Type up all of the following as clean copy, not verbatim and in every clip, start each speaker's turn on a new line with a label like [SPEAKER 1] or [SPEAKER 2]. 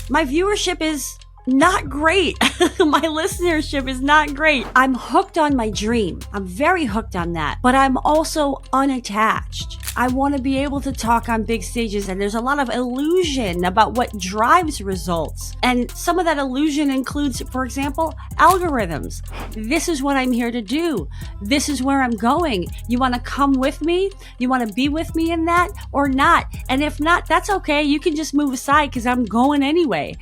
[SPEAKER 1] my viewership is not great. My listenership is not great. I'm hooked on my dream. I'm very hooked on that, but I'm also unattached. I want to be able to talk on big stages, and there's a lot of illusion about what drives results. And some of that illusion includes, for example, algorithms. This is what I'm here to do. This is where I'm going. You want to come with me? You want to be with me in that or not? And if not, that's okay. You can just move aside because I'm going anyway.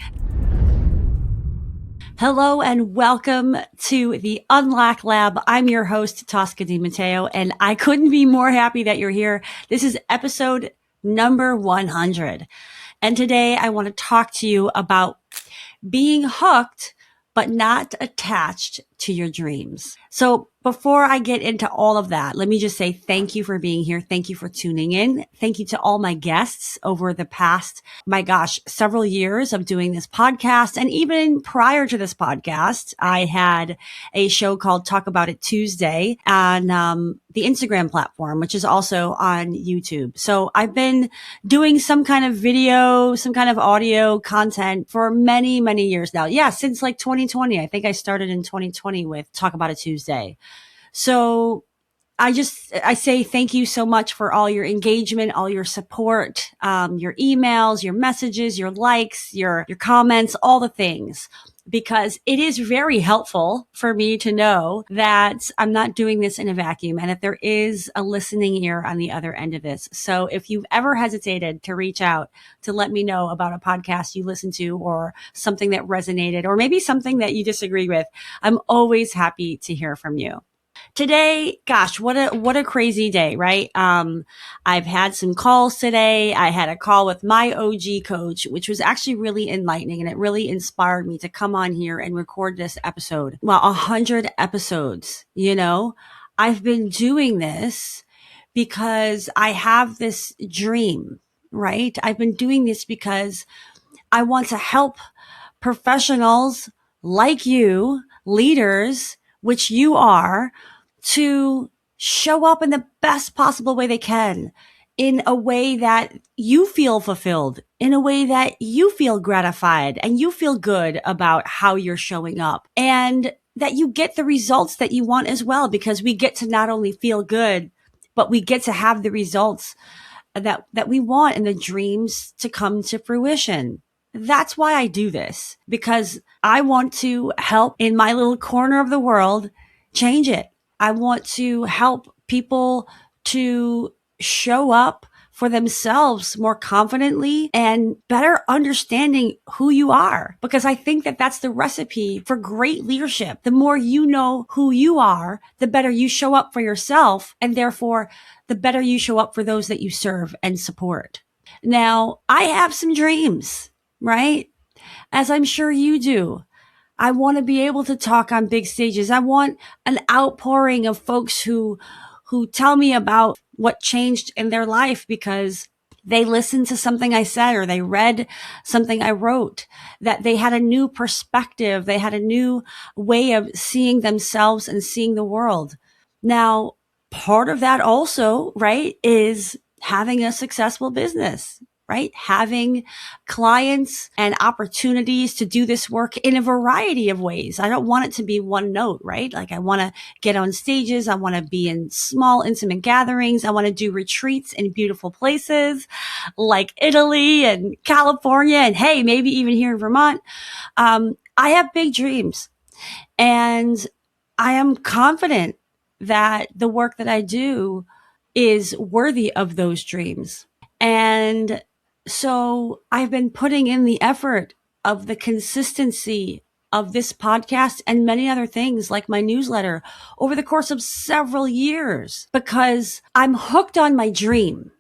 [SPEAKER 1] Hello and welcome to the Unlock Lab. I'm your host, Tosca Di Matteo, and I couldn't be more happy that you're here. This is episode number 100. And today I want to talk to you about being hooked, but not attached to your dreams. So before I get into all of that, let me just say thank you for being here. Thank you for tuning in. Thank you to all my guests over the past, several years of doing this podcast. And even prior to this podcast, I had a show called Talk About It Tuesday on the Instagram platform, which is also on YouTube. So I've been doing some kind of video, some kind of audio content for many, many years now. Yeah, since like 2020. I think I started in 2020 with Talk About It Tuesday. So I say thank you so much for all your engagement, all your support, your emails, your messages, your likes, your comments, all the things, because it is very helpful for me to know that I'm not doing this in a vacuum and that there is a listening ear on the other end of this. So if you've ever hesitated to reach out to let me know about a podcast you listen to or something that resonated or maybe something that you disagree with, I'm always happy to hear from you. Today, gosh, what a crazy day, right? I've had some calls today. I had a call with my OG coach, which was actually really enlightening, and it really inspired me to come on here and record this episode. Well, 100 episodes, I've been doing this because I have this dream, right? I've been doing this because I want to help professionals like you, leaders, which you are, to show up in the best possible way they can, in a way that you feel fulfilled, in a way that you feel gratified and you feel good about how you're showing up, and that you get the results that you want as well, because we get to not only feel good, but we get to have the results that we want and the dreams to come to fruition. That's why I do this, because I want to help in my little corner of the world change it. I want to help people to show up for themselves more confidently and better understanding who you are, because I think that that's the recipe for great leadership. The more you know who you are, the better you show up for yourself, and therefore the better you show up for those that you serve and support. Now, I have some dreams, right? As I'm sure you do. I want to be able to talk on big stages. I want an outpouring of folks who tell me about what changed in their life because they listened to something I said or they read something I wrote, that they had a new perspective. They had a new way of seeing themselves and seeing the world. Now, part of that also, right, is having a successful business, right? Having clients and opportunities to do this work in a variety of ways. I don't want it to be one note, right? Like I want to get on stages. I want to be in small, intimate gatherings. I want to do retreats in beautiful places like Italy and California and hey, maybe even here in Vermont. I have big dreams, and I am confident that the work that I do is worthy of those dreams. And so I've been putting in the effort of the consistency of this podcast and many other things like my newsletter over the course of several years, because I'm hooked on my dream.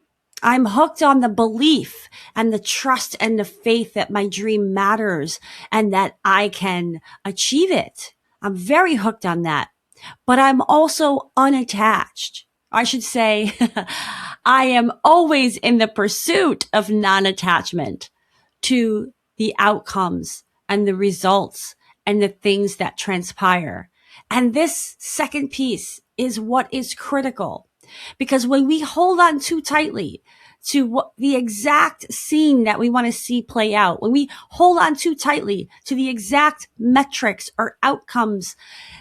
[SPEAKER 1] I'm hooked on the belief and the trust and the faith that my dream matters and that I can achieve it. I'm very hooked on that, but I'm also unattached. I should say, I am always in the pursuit of non-attachment to the outcomes and the results and the things that transpire. And this second piece is what is critical, because when we hold on too tightly to the exact scene that we want to see play out, when we hold on too tightly to the exact metrics or outcomes,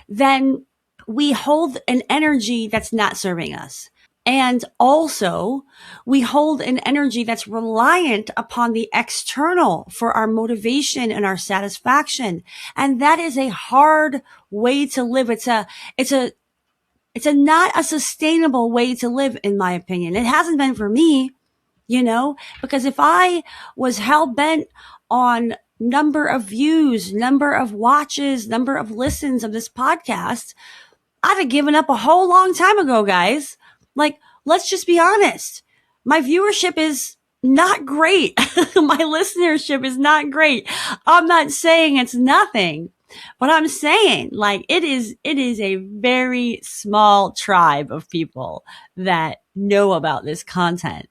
[SPEAKER 1] then we hold an energy that's not serving us. And also, we hold an energy that's reliant upon the external for our motivation and our satisfaction. And that is a hard way to live. It's a not a sustainable way to live, in my opinion. It hasn't been for me, because if I was hell bent on number of views, number of watches, number of listens of this podcast, I'd have given up a whole long time ago, guys. Like, let's just be honest. My viewership is not great. My listenership is not great. I'm not saying it's nothing, but I'm saying like it is a very small tribe of people that know about this content.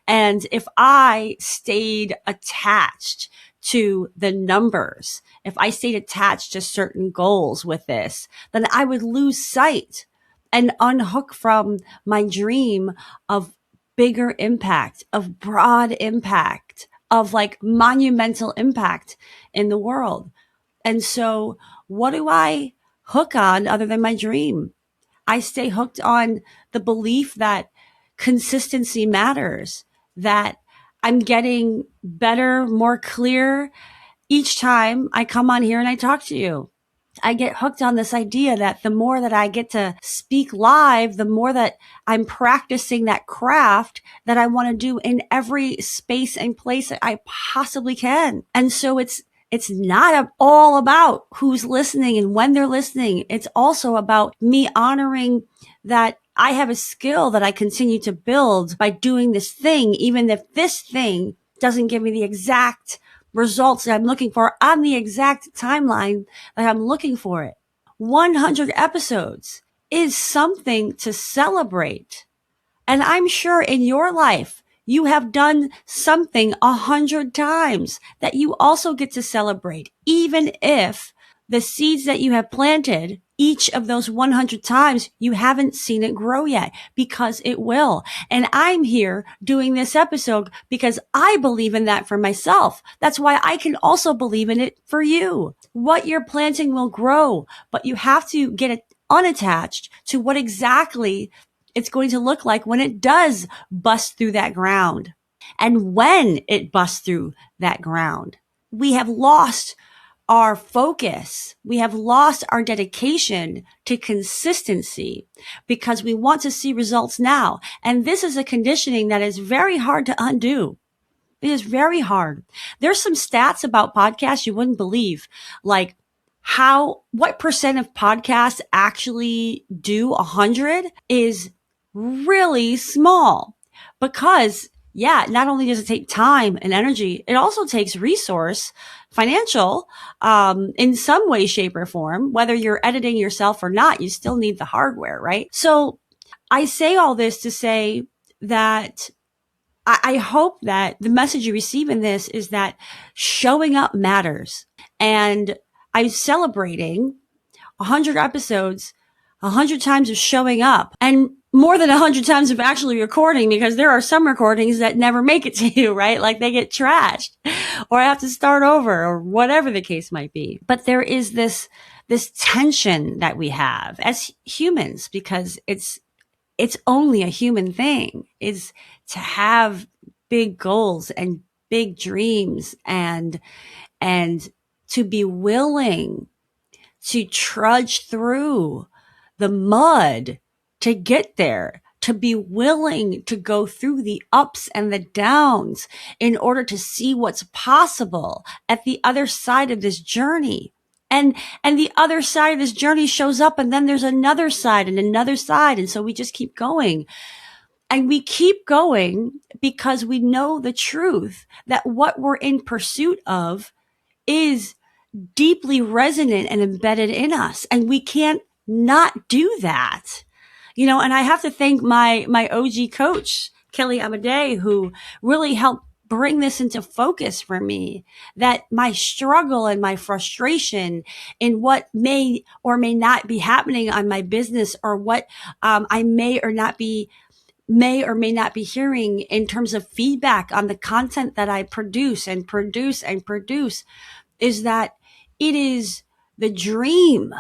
[SPEAKER 1] And if I stayed attached to the numbers, if I stayed attached to certain goals with this, then I would lose sight and unhook from my dream of bigger impact, of broad impact, of like monumental impact in the world. And so what do I hook on other than my dream? I stay hooked on the belief that consistency matters, that I'm getting better, more clear each time I come on here and I talk to you. I get hooked on this idea that the more that I get to speak live, the more that I'm practicing that craft that I want to do in every space and place that I possibly can. And so it's not all about who's listening and when they're listening. It's also about me honoring that I have a skill that I continue to build by doing this thing, even if this thing doesn't give me the exact results that I'm looking for on the exact timeline that I'm looking for it. 100 episodes is something to celebrate. And I'm sure in your life, you have done something 100 times that you also get to celebrate, even if the seeds that you have planted each of those 100 times, you haven't seen it grow yet, because it will. And I'm here doing this episode because I believe in that for myself. That's why I can also believe in it for you. What you're planting will grow, but you have to get it unattached to what exactly it's going to look like when it does bust through that ground. And when it busts through that ground, we have lost our focus. We have lost our dedication to consistency because we want to see results now. And this is a conditioning that is very hard to undo. It is very hard. There's some stats about podcasts you wouldn't believe, like what percent of podcasts actually do 100 is really small, because not only does it take time and energy, it also takes resource, financial, in some way, shape, or form. Whether you're editing yourself or not, you still need the hardware, right? So I say all this to say that I hope that the message you receive in this is that showing up matters. And I'm celebrating 100 episodes, 100 times of showing up, and more than 100 times of actually recording, because there are some recordings that never make it to you, right? Like they get trashed or I have to start over or whatever the case might be. But there is this tension that we have as humans, because it's only a human thing, is to have big goals and big dreams and to be willing to trudge through the mud to get there, to be willing to go through the ups and the downs in order to see what's possible at the other side of this journey. And the other side of this journey shows up, and then there's another side and another side. And so we just keep going. And we keep going because we know the truth that what we're in pursuit of is deeply resonant and embedded in us. And we can't not do that. And I have to thank my OG coach, Kelly Amadei, who really helped bring this into focus for me, that my struggle and my frustration in what may or may not be happening on my business, or what I may or not be may or may not be hearing in terms of feedback on the content that I produce is that it is the dream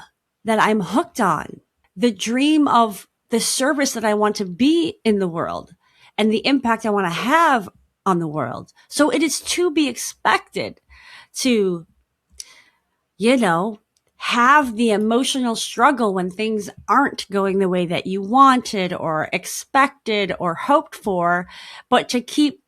[SPEAKER 1] that I'm hooked on, the dream of the service that I want to be in the world and the impact I want to have on the world. So it is to be expected to, have the emotional struggle when things aren't going the way that you wanted or expected or hoped for, but to keep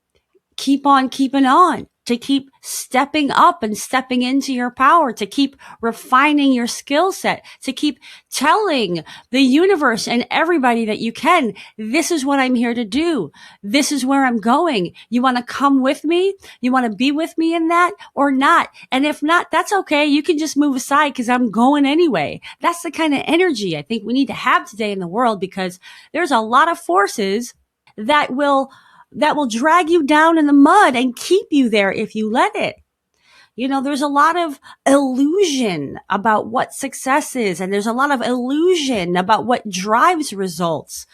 [SPEAKER 1] on keeping on, to keep stepping up and stepping into your power, to keep refining your skill set, to keep telling the universe and everybody that you can, this is what I'm here to do. This is where I'm going. You want to come with me? You want to be with me in that or not? And if not, that's okay. You can just move aside because I'm going anyway. That's the kind of energy I think we need to have today in the world, because there's a lot of forces that will drag you down in the mud and keep you there if you let it. There's a lot of illusion about what success is, and there's a lot of illusion about what drives results.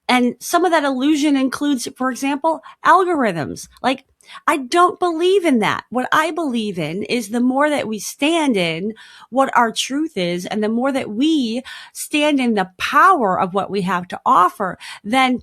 [SPEAKER 1] And some of that illusion includes, for example, algorithms. Like, I don't believe in that. What I believe in is the more that we stand in what our truth is, and the more that we stand in the power of what we have to offer, then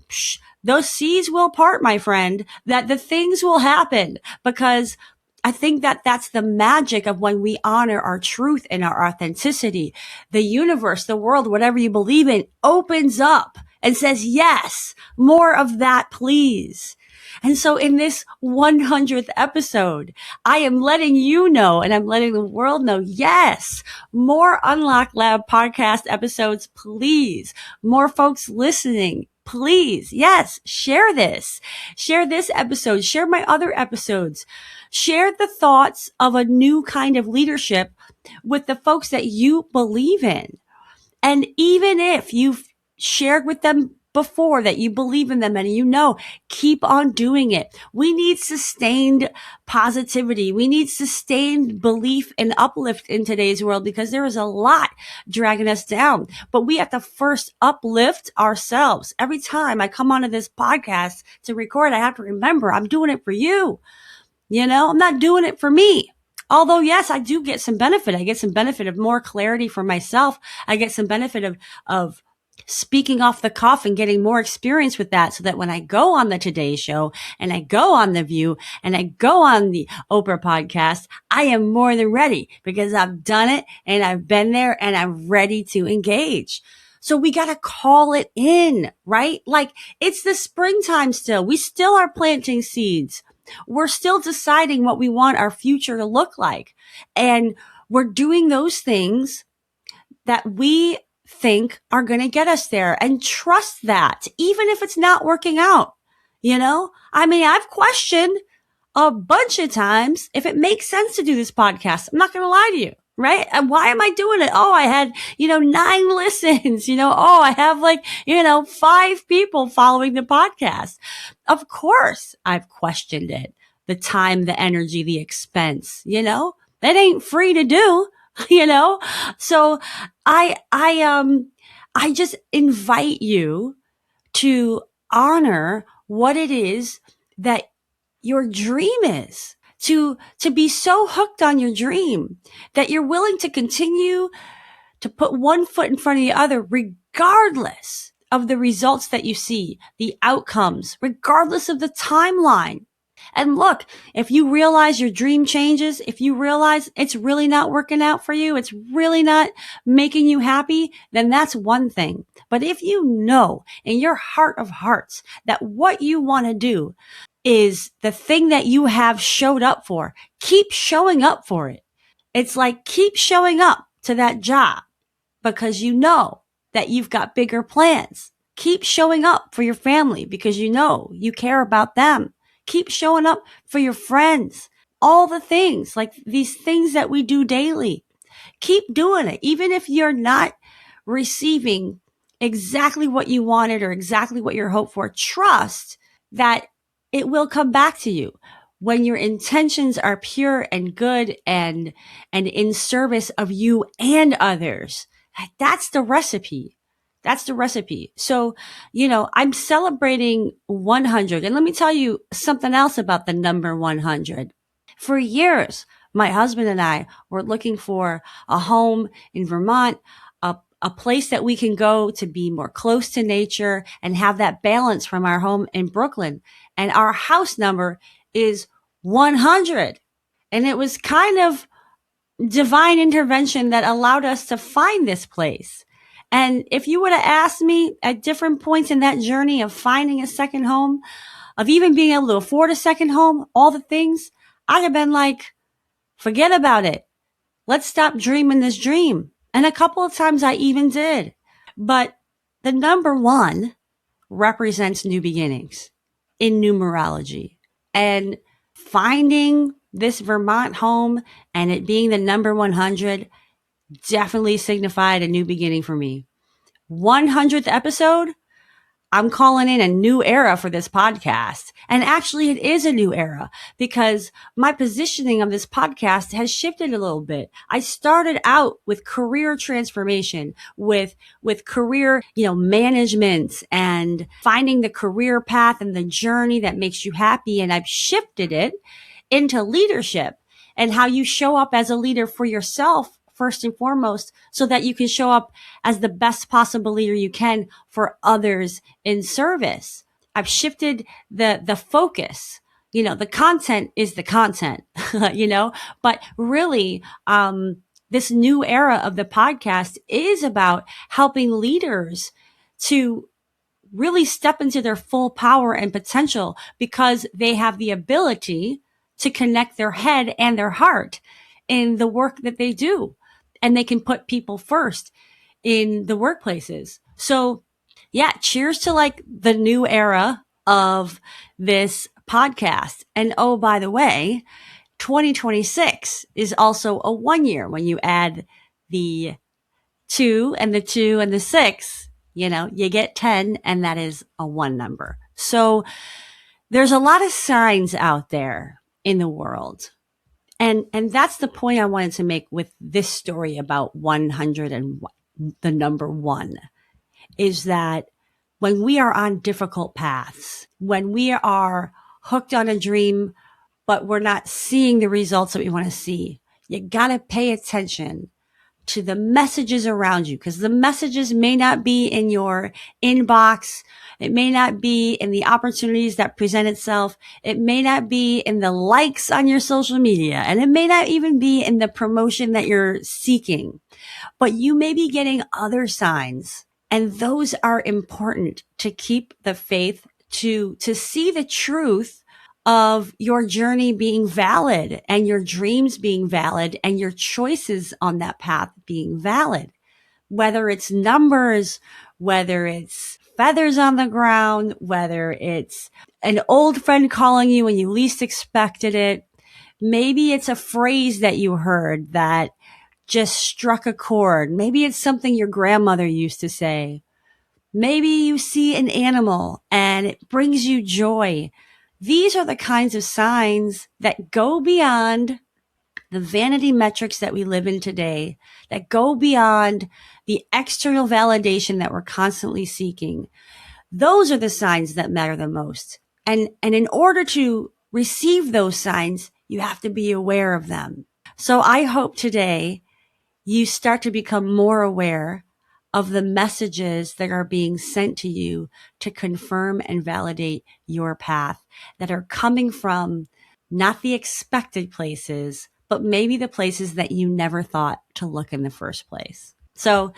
[SPEAKER 1] those seas will part, my friend, that the things will happen, because I think that that's the magic of when we honor our truth and our authenticity. The universe, the world, whatever you believe in, opens up and says, yes, more of that, please. And so in this 100th episode, I am letting you know, and I'm letting the world know, yes, more Unlock Lab podcast episodes, please. More folks listening, please. Yes, share this episode, share my other episodes, share the thoughts of a new kind of leadership with the folks that you believe in. And even if you've shared with them before that you believe in them and keep on doing it. We need sustained positivity. We need sustained belief and uplift in today's world, because there is a lot dragging us down. But we have to first uplift ourselves. Every time I come onto this podcast to record, I have to remember I'm doing it for you. I'm not doing it for me. Although, yes, I do get some benefit. I get some benefit of more clarity for myself. I get some benefit of speaking off the cuff and getting more experience with that, so that when I go on the Today Show and I go on The View and I go on the Oprah podcast, I am more than ready, because I've done it and I've been there and I'm ready to engage. So we got to call it in, right? Like, it's the springtime still. We still are planting seeds. We're still deciding what we want our future to look like. And we're doing those things that we think are going to get us there, and trust that, even if it's not working out. I've questioned a bunch of times if it makes sense to do this podcast. I'm not going to lie to you. Right? And why am I doing it? Oh, I had, 9 listens, oh, I have 5 people following the podcast. Of course, I've questioned it. The time, the energy, the expense, that ain't free to do, So I just invite you to honor what it is that your dream is. To be so hooked on your dream that you're willing to continue to put one foot in front of the other, regardless of the results that you see, the outcomes, regardless of the timeline. And look, if you realize your dream changes, if you realize it's really not working out for you, it's really not making you happy, then that's one thing. But if you know in your heart of hearts that what you want to do is the thing that you have showed up for, keep showing up for it. It's like, keep showing up to that job because you know that you've got bigger plans. Keep showing up for your family because you care about them. Keep showing up for your friends. All the things, like these things that we do daily. Keep doing it. Even if you're not receiving exactly what you wanted or exactly what you're hoped for, trust that it will come back to you when your intentions are pure and good and in service of you and others. That's the recipe That's the recipe. So, I'm celebrating 100. And let me tell you something else about the number 100. For years, my husband and I were looking for a home in Vermont, a place that we can go to be more close to nature and have that balance from our home in Brooklyn. And our house number is 100. And it was kind of divine intervention that allowed us to find this place. And if you would have asked me at different points in that journey of finding a second home, of even being able to afford a second home, all the things, I'd have been like, forget about it. Let's stop dreaming this dream. And a couple of times I even did. But the number 1 represents new beginnings in numerology. And finding this Vermont home and it being the number 100 definitely signified a new beginning for me. 100th episode, I'm calling in a new era for this podcast. And actually it is a new era because my positioning of this podcast has shifted a little bit. I started out with career transformation, with career, management and finding the career path and the journey that makes you happy. And I've shifted it into leadership and how you show up as a leader for yourself first and foremost, so that you can show up as the best possible leader you can for others in service. I've shifted the focus. The content is the content, but really, this new era of the podcast is about helping leaders to really step into their full power and potential because they have the ability to connect their head and their heart in the work that they do. And they can put people first in the workplaces. So yeah, cheers to like the new era of this podcast. And oh, by the way, 2026 is also a 1 year when you add the 2 and the 2 and the 6, you get 10 and that is a 1 number. So there's a lot of signs out there in the world. And that's the point I wanted to make with this story about 100 and the number 1 is that when we are on difficult paths, when we are hooked on a dream, but we're not seeing the results that we want to see, you got to pay attention to the messages around you because the messages may not be in your inbox. It may not be in the opportunities that present itself. It may not be in the likes on your social media, and it may not even be in the promotion that you're seeking, but you may be getting other signs. And those are important to keep the faith, to see the truth of your journey being valid and your dreams being valid and your choices on that path being valid. Whether it's numbers, whether it's feathers on the ground, whether it's an old friend calling you when you least expected it. Maybe it's a phrase that you heard that just struck a chord. Maybe it's something your grandmother used to say. Maybe you see an animal and it brings you joy. These are the kinds of signs that go beyond the vanity metrics that we live in today, that go beyond the external validation that we're constantly seeking. Those are the signs that matter the most. And in order to receive those signs, you have to be aware of them. So I hope today you start to become more aware of the messages that are being sent to you to confirm and validate your path, that are coming from not the expected places, but maybe the places that you never thought to look in the first place. So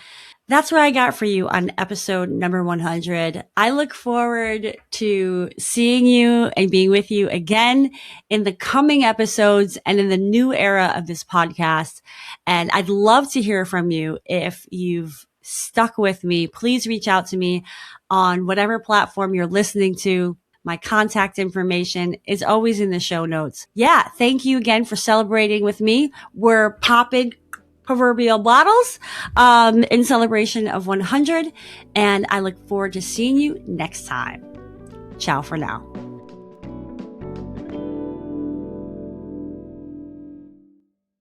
[SPEAKER 1] that's what I got for you on episode number 100. I look forward to seeing you and being with you again in the coming episodes and in the new era of this podcast. And I'd love to hear from you. If you've stuck with me, please reach out to me on whatever platform you're listening to. My contact information is always in the show notes. Yeah, thank you again for celebrating with me. We're popping proverbial bottles in celebration of 100, and I look forward to seeing you next time. Ciao for now.